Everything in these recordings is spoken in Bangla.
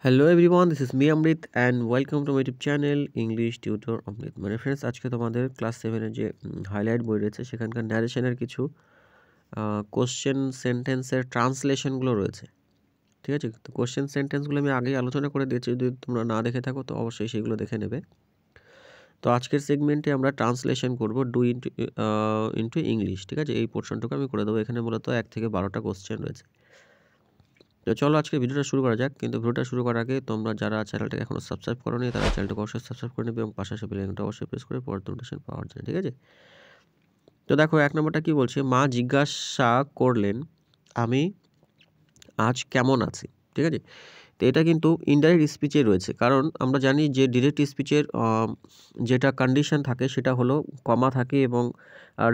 Hello everyone, this is me Amrit and welcome to my YouTube channel English tutor Amrit. মানে ফ্রেন্ডস, আজকে তোমাদের ক্লাস 7-এর যে হাইলাইট বই রয়েছে সেখানকার ন্যারেশনের কিছু কোশ্চেন সেন্টেন্সের ট্রান্সলেশনগুলো রয়েছে। ঠিক আছে, তো কোশ্চেন সেন্টেন্সগুলো আমি আগেই আলোচনা করে দিয়েছি, যদি তোমরা না দেখে থাকো তো অবশ্যই সেগুলো দেখে নেবে। তো আজকের সেগমেন্টে আমরা ট্রান্সলেশন করবো ডু ইন্টু ইংলিশ। ঠিক আছে, এই পোর্শনটুকু আমি করে দেবো। এখানে মূলত 1 থেকে 12টা কোশ্চেন রয়েছে। তো চলো আজকে ভিডিওটা শুরু করা যাক। কিন্তু ভিডিওটা শুরু করার আগে তোমরা যারা চ্যানেলটাকে এখনও সাবস্ক্রাইব করোনি তারা চ্যানেলটাকে অবশ্যই সাবস্ক্রাইব করে নেবে এবং পাশাপাশি বেল আইকনটা অবশ্যই প্রেস করে পরবর্তী নোটিফিকেশন পাওয়ার জন্য। ঠিক আছে, তো দেখো 1 নম্বরটা কি বলছে, মা জিজ্ঞাসা করলেন আমি আজ কেমন আছি। ঠিক আছে, তো এটা কিন্তু ইনডাইরেক্ট স্পিচে রয়েছে, কারণ আমরা জানি যে ডিরেক্ট স্পিচের যেটা কন্ডিশন থাকে সেটা হলো কমা থাকে এবং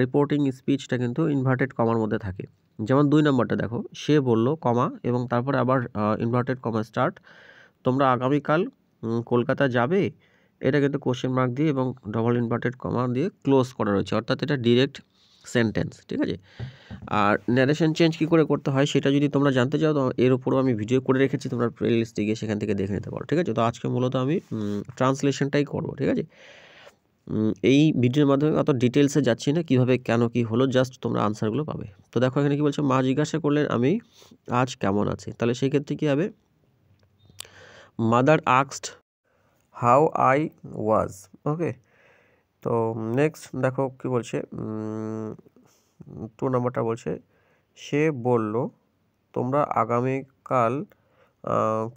রিপোর্টিং স্পিচটা কিন্তু ইনভার্টেড কমার মধ্যে থাকে। যেমন 2 নম্বরটা দেখো, সে বলল কমা এবং তারপরে আবার ইনভার্টেড কমা স্টার্ট, তোমরা আগামীকাল কলকাতা যাবে। এটা কিন্তু কোশ্চেন মার্ক দিয়ে এবং ডবল ইনভার্টেড কমা দিয়ে ক্লোজ করা রয়েছে, অর্থাৎ এটা ডিরেক্ট সেন্টেন্স। ঠিক আছে, আর ন্যারেশন চেঞ্জ কী করে করতে হয় সেটা যদি তোমরা জানতে চাও তো এর উপরও আমি ভিডিও করে রেখেছি, তোমরা প্লেলিস্টে গিয়ে সেখান থেকে দেখে নিতে পারো। ঠিক আছে, তো আজকে মূলত আমি ট্রান্সলেশনটাই করবো। ঠিক আছে, এই ভিডিওর মাধ্যমে অত ডিটেলসে যাচ্ছি না, কীভাবে কেন কী হলো, জাস্ট তোমরা আনসারগুলো পাবে। তো দেখো এখানে কী বলছে, মা জিজ্ঞাসা করলেন আমি আজ কেমন আছি। তাহলে সেই ক্ষেত্রে কী হবে, mother asked how I was. Okay, তো নেক্সট দেখো কি বলছে, 2 নম্বরটা বলছে সে বলল তোমরা আগামীকাল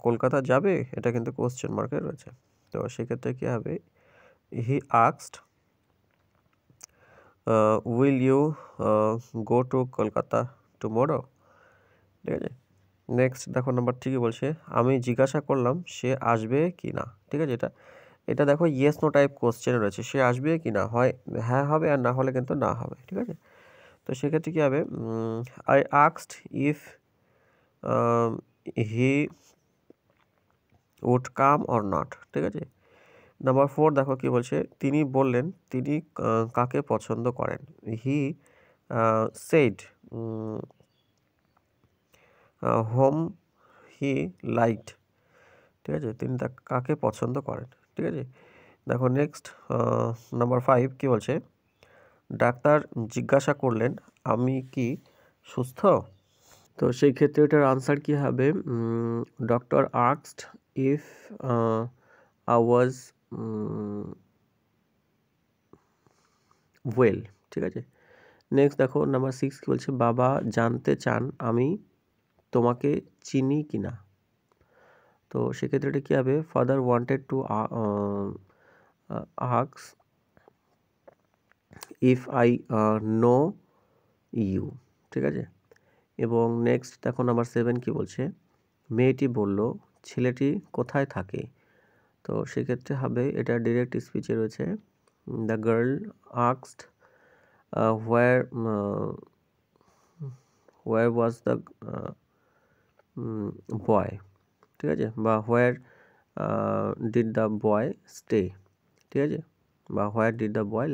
কলকাতা যাবে। এটা কিন্তু কোশ্চেন মার্কে রয়েছে, তো সেক্ষেত্রে কী হবে, he asked will you go to Kolkata tomorrow. ঠিক আছে, নেক্সট দেখো নাম্বার 3 বলছে আমি জিজ্ঞাসা করলাম সে আসবে কি না। ঠিক আছে, এটা দেখো ইয়েস নো টাইপ কোশ্চেন রয়েছে, সে আসবে কি না, হয় হ্যাঁ হবে আর না হলে কিন্তু না হবে। ঠিক আছে, তো সেক্ষেত্রে কী হবে, I asked if he would come or not. ঠিক আছে, নাম্বার 4 দেখো কি বলছে, তিনি বললেন তিনি কাকে পছন্দ করেন। He said home he liked. ঠিক আছে, তিনি কাকে পছন্দ করেন। ঠিক আছে, দেখো নেক্সট নাম্বার 5 কি বলছে, ডাক্তার জিজ্ঞাসা করলেন আমি কি সুস্থ। তো সেই ক্ষেত্রে এটার আনসার কী হবে, doctor asked if I was well. ঠিক আছে, নেক্সট দেখো নাম্বার 6 কী বলছে, বাবা জানতে চান আমি তোমাকে চিনি কি না। তো সেক্ষেত্রে এটা কী হবে, father wanted to ask if I know you. ঠিক আছে, এবং নেক্সট দেখো নাম্বার 7 কি বলছে, মেয়েটি বলল ছেলেটি কোথায় থাকে। তো সেক্ষেত্রে হবে এটা ডিরেক্ট স্পিচে রয়েছে, the girl asked where was the boy. ঠিক আছে, বা where did the boy stay. ঠিক আছে, বা where did the boy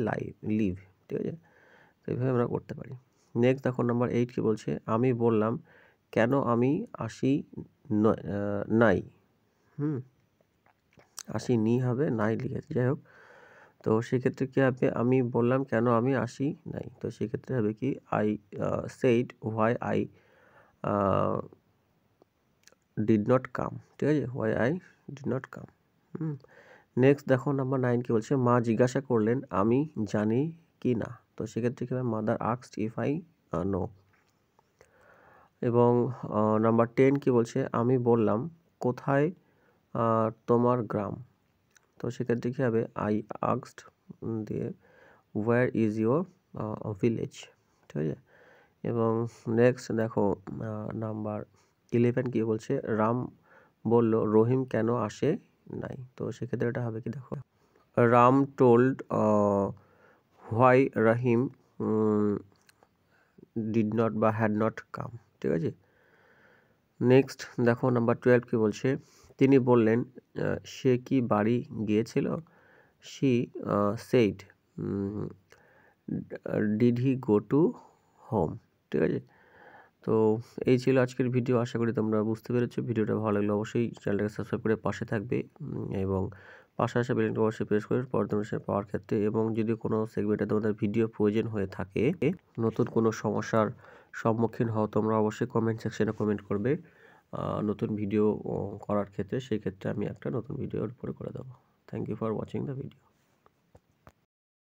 live. ঠিক আছে, তো এইভাবে আমরা করতে পারি। নেক্সট দেখো নাম্বার 8 কি বলছে, আমি বললাম কেন আমি আসি নাই। আসিনি হবে, নাই লিখেছে, যাই হোক। তো সেক্ষেত্রে কী হবে, আমি বললাম কেন আমি আসি নাই। তো সেক্ষেত্রে হবে কি, I said why I did not come. ঠিক আছে, why I did not come. Next দেখো নাম্বার 9 কি বলছে, মা জিজ্ঞাসা করলেন আমি জানি কি না। তো সেক্ষেত্রে কী হবে, mother asked if I no. এবং নাম্বার 10 কি বলছে, আমি বললাম কোথায় তোমার গ্রাম। তো সেক্ষেত্রে কী হবে, আই আস্কড দিয়ে হোয়ার ইজ ইউর ভিলেজ। ঠিক আছে, এবং নেক্সট দেখো নাম্বার 11 কি বলছে, রাম বলল রহিম কেন আসে নাই। তো সেক্ষেত্রে এটা হবে কি, দেখো Ram told why Rahim did not বা হ্যাড নট কাম। ঠিক আছে, নেক্সট দেখো নাম্বার 12 কি বলছে, তিনি বললেন সে কি বাড়ি গিয়েছিল। She said did he go to home. ঠিক আছে, তো এই ছিল আজকের ভিডিও। আশা করি তোমরা বুঝতে পেরেছো। ভিডিওটা ভালো লাগলে অবশ্যই চ্যানেলটাকে সাবস্ক্রাইব করে পাশে থাকবে এবং পাশে আসা বেল আইকনটা অবশ্যই প্রেস করে পরবর্তী নোটিফিকেশন পাওয়ার ক্ষেত্রে, এবং যদি কোনো সেগমেন্টে তোমাদের ভিডিও প্রয়োজন হয়ে থাকে, নতুন কোনো সমস্যার সম্মুখীন হও, তোমরা অবশ্যই কমেন্ট সেকশনে কমেন্ট করবে নতুন ভিডিও করার ক্ষেত্রে। সেই ক্ষেত্রে আমি একটা নতুন ভিডিওর উপরে করে দেবো। Thank you for watching the video.